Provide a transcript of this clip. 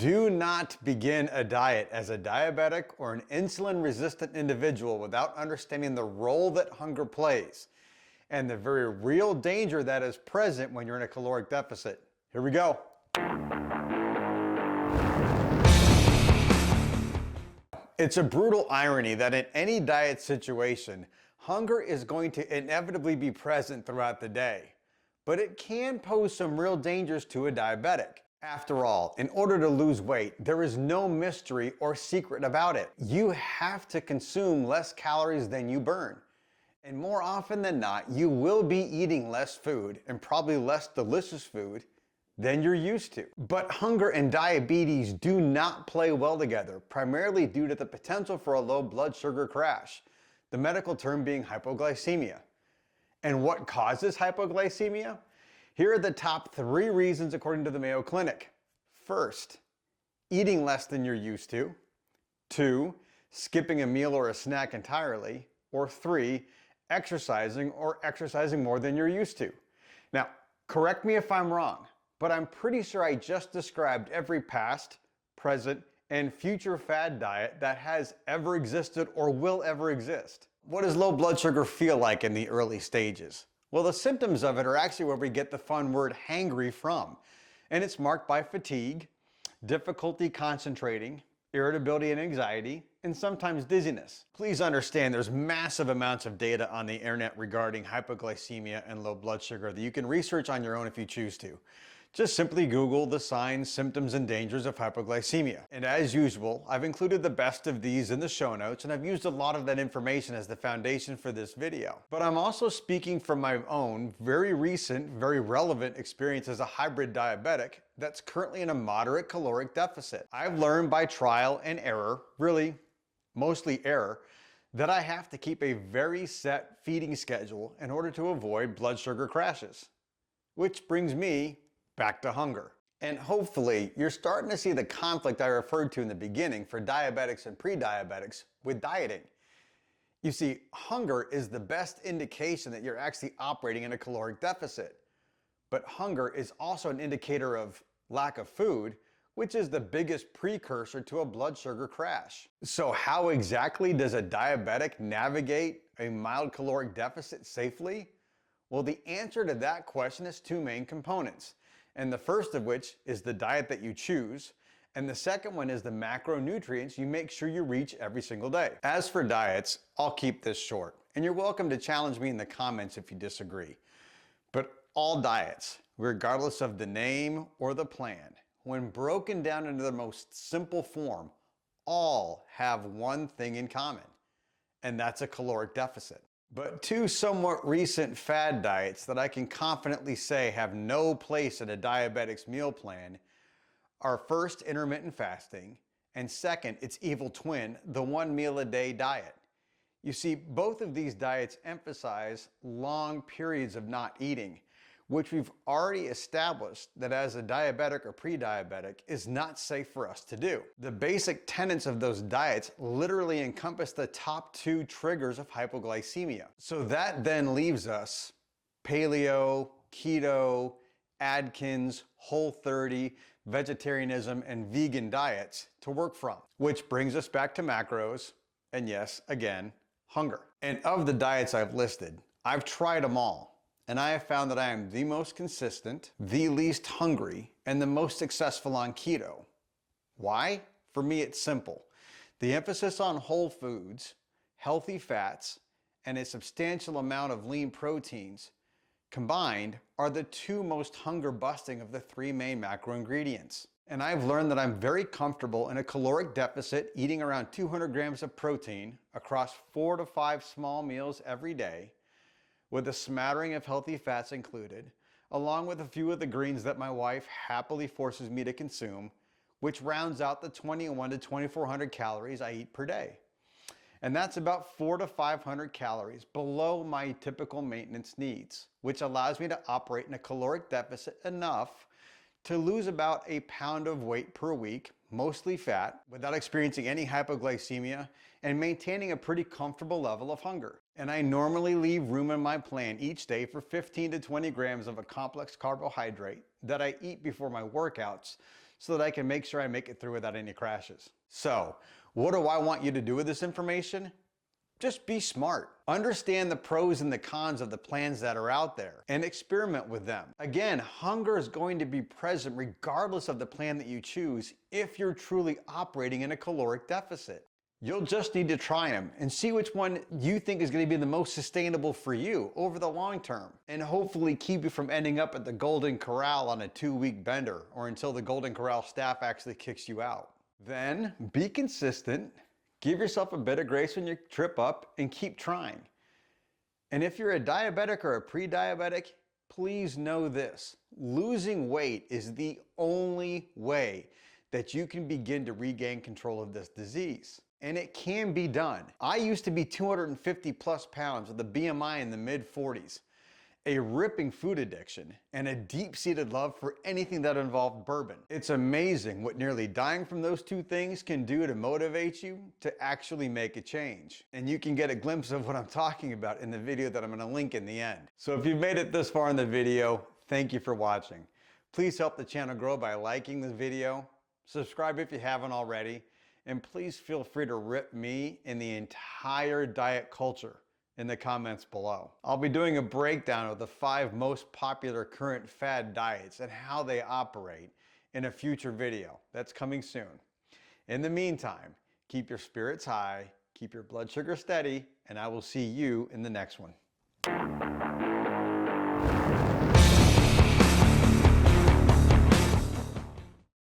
Do not begin a diet as a diabetic or an insulin-resistant individual without understanding the role that hunger plays and the very real danger that is present when you're in a caloric deficit. Here we go. It's a brutal irony that in any diet situation, hunger is going to inevitably be present throughout the day, but it can pose some real dangers to a diabetic. After all, in order to lose weight, there is no mystery or secret about it. You have to consume less calories than you burn. And more often than not, you will be eating less food and probably less delicious food than you're used to. But hunger and diabetes do not play well together, primarily due to the potential for a low blood sugar crash, the medical term being hypoglycemia. And what causes hypoglycemia? Here are the top 3 reasons according to the Mayo Clinic. First, eating less than you're used to. 2, skipping a meal or a snack entirely. Or 3, exercising or exercising more than you're used to. Now, correct me if I'm wrong, but I'm pretty sure I just described every past, present, and future fad diet that has ever existed or will ever exist. What does low blood sugar feel like in the early stages? Well, the symptoms of it are actually where we get the fun word hangry from. And it's marked by fatigue, difficulty concentrating, irritability and anxiety, and sometimes dizziness. Please understand there's massive amounts of data on the internet regarding hypoglycemia and low blood sugar that you can research on your own if you choose to. Just simply Google the signs, symptoms, and dangers of hypoglycemia. And as usual, I've included the best of these in the show notes, and I've used a lot of that information as the foundation for this video. But I'm also speaking from my own very recent, very relevant experience as a hybrid diabetic that's currently in a moderate caloric deficit. I've learned by trial and error, really mostly error, that I have to keep a very set feeding schedule in order to avoid blood sugar crashes. Which brings me back to hunger. And hopefully you're starting to see the conflict I referred to in the beginning for diabetics and pre-diabetics with dieting. You see, hunger is the best indication that you're actually operating in a caloric deficit. But hunger is also an indicator of lack of food, which is the biggest precursor to a blood sugar crash. So how exactly does a diabetic navigate a mild caloric deficit safely? Well, the answer to that question is 2 main components. And the first of which is the diet that you choose, and the second one is the macronutrients you make sure you reach every single day. As for diets, I'll keep this short, and you're welcome to challenge me in the comments if you disagree. But all diets, regardless of the name or the plan, when broken down into the most simple form, all have one thing in common, and that's a caloric deficit. But 2 somewhat recent fad diets that I can confidently say have no place in a diabetic's meal plan are first, intermittent fasting, and second, its evil twin, the 1 meal a day diet. You see, both of these diets emphasize long periods of not eating, which we've already established that as a diabetic or pre-diabetic is not safe for us to do. The basic tenets of those diets literally encompass the top 2 triggers of hypoglycemia. So that then leaves us paleo, keto, Atkins, Whole30, vegetarianism, and vegan diets to work from. Which brings us back to macros, and yes, again, hunger. And of the diets I've listed, I've tried them all. And I have found that I am the most consistent, the least hungry, and the most successful on keto. Why? For me, it's simple. The emphasis on whole foods, healthy fats, and a substantial amount of lean proteins combined are the 2 most hunger busting of the 3 main macro ingredients. And I've learned that I'm very comfortable in a caloric deficit eating around 200 grams of protein across 4 to 5 small meals every day, with a smattering of healthy fats included, along with a few of the greens that my wife happily forces me to consume, which rounds out the 21 to 2,400 calories I eat per day. And that's about 400 to 500 calories below my typical maintenance needs, which allows me to operate in a caloric deficit enough to lose about a pound of weight per week, mostly fat, without experiencing any hypoglycemia and maintaining a pretty comfortable level of hunger. And I normally leave room in my plan each day for 15 to 20 grams of a complex carbohydrate that I eat before my workouts so that I can make sure I make it through without any crashes. So, what do I want you to do with this information? Just be smart. Understand the pros and the cons of the plans that are out there and experiment with them. Again, hunger is going to be present regardless of the plan that you choose if you're truly operating in a caloric deficit. You'll just need to try them and see which one you think is going to be the most sustainable for you over the long term, and hopefully keep you from ending up at the Golden Corral on a 2-week bender or until the Golden Corral staff actually kicks you out. Then be consistent, give yourself a bit of grace when you trip up, and keep trying. And if you're a diabetic or a pre-diabetic, please know this: losing weight is the only way that you can begin to regain control of this disease. And it can be done. I used to be 250 plus pounds with a BMI in the mid-40s, a ripping food addiction, and a deep-seated love for anything that involved bourbon. It's amazing what nearly dying from those two things can do to motivate you to actually make a change. And you can get a glimpse of what I'm talking about in the video that I'm going to link in the end. So if you've made it this far in the video, thank you for watching. Please help the channel grow by liking the video, subscribe if you haven't already, and please feel free to rip me and the entire diet culture in the comments below. I'll be doing a breakdown of the 5 most popular current fad diets and how they operate in a future video that's coming soon. In the meantime, keep your spirits high, keep your blood sugar steady, and I will see you in the next one.